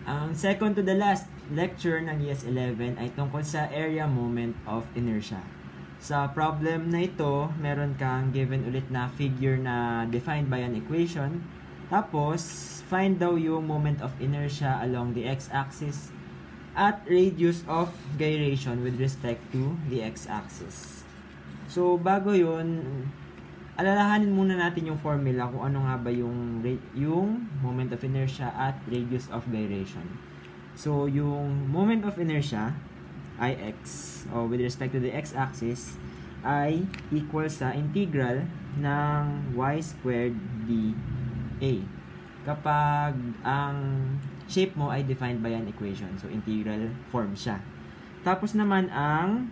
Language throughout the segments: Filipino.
Ang second to the last lecture ng ES11 ay tungkol sa area moment of inertia. Sa problem na ito, meron kang given ulit na figure na defined by an equation. Tapos, find daw yung moment of inertia along the x-axis at radius of gyration with respect to the x-axis. So, bago yun, alalahanin muna natin yung formula kung ano nga ba yung moment of inertia at radius of gyration. So, yung moment of inertia, Ix, o with respect to the x-axis, ay equal sa integral ng y squared dA. Kapag ang shape mo ay defined by an equation. So, integral form siya. Tapos naman ang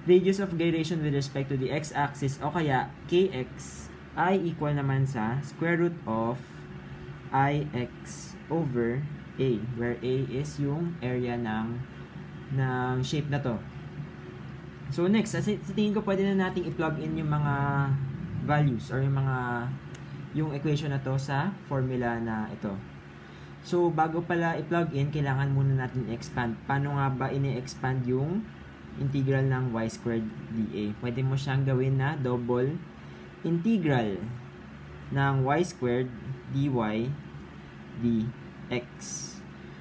radius of gyration with respect to the x-axis o kaya kx ay equal naman sa square root of Ix over A, where A is yung area ng shape na to. So next, sa tingin ko pwede na nating i-plug in yung mga values or yung equation na to sa formula na ito. So bago pala i-plug in, kailangan muna natin i-expand. Paano nga ba ini-expand yung integral ng y squared dA? Pwede mo siyang gawin na double integral ng y squared dy dx.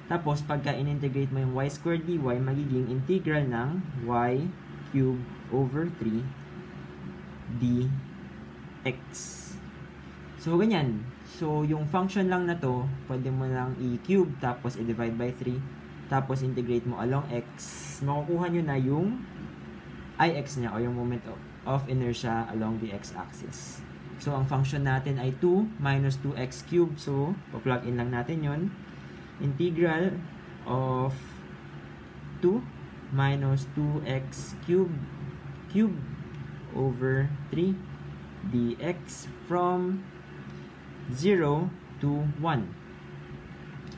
Tapos, pagka in-integrate mo yung y squared dy, magiging integral ng y cubed over 3 dx. So, ganyan. So, yung function lang na to, pwede mo lang i-cube, tapos i-divide by 3, tapos integrate mo along x. Makukuha nyo na yung Ix niya, o yung moment of inertia along the x-axis. So, ang function natin ay 2 minus 2x cubed. So, pa-plug in lang natin yon. Integral of 2 minus 2x cubed over 3 dx from 0 to 1.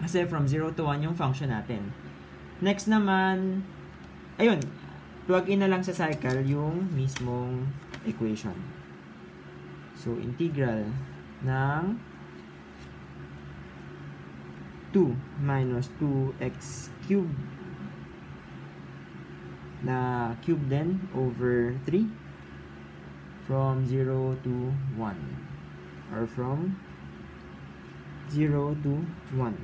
Kasi from 0 to 1 yung function natin. Next naman, ayun, plug in na lang sa cycle yung mismong equation. So, integral ng 2 minus 2x cubed na cube din over 3 from 0 to 1 or from 0 to 1.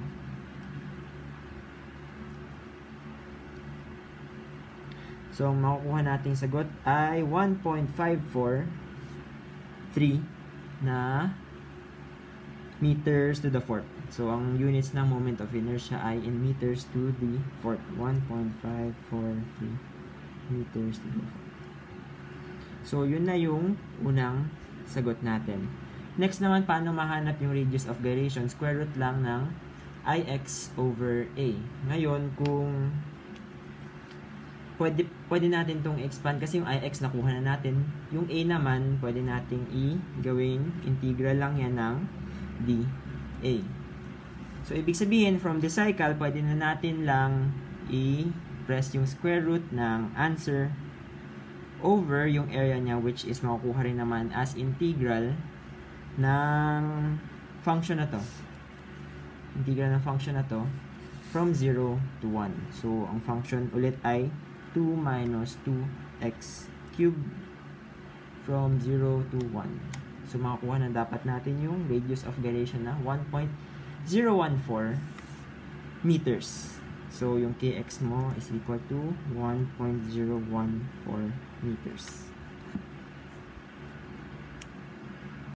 So, ang makukuha nating sagot ay 1.543 na meters to the fourth. So, ang units ng moment of inertia ay in meters to the fourth. 1.543 meters to the fourth. So, yun na yung unang sagot natin. Next naman, paano mahanap yung radius of gyration? Square root lang ng Ix over A. Ngayon, kung pwede natin itong expand kasi yung Ix nakuha na natin. Yung A naman, pwede nating gawing integral lang yan ng dA. So, ibig sabihin, from the cycle, pwede na natin lang i-press yung square root ng answer over yung area niya, which is makukuha rin naman as integral ng function na to. Integral ng function na to from 0 to 1. So, ang function ulit ay 2 minus 2x cubed from 0 to 1. So, makakuha na dapat natin yung radius of gyration na 1.014 meters. So, yung kx mo is equal to 1.014 meters.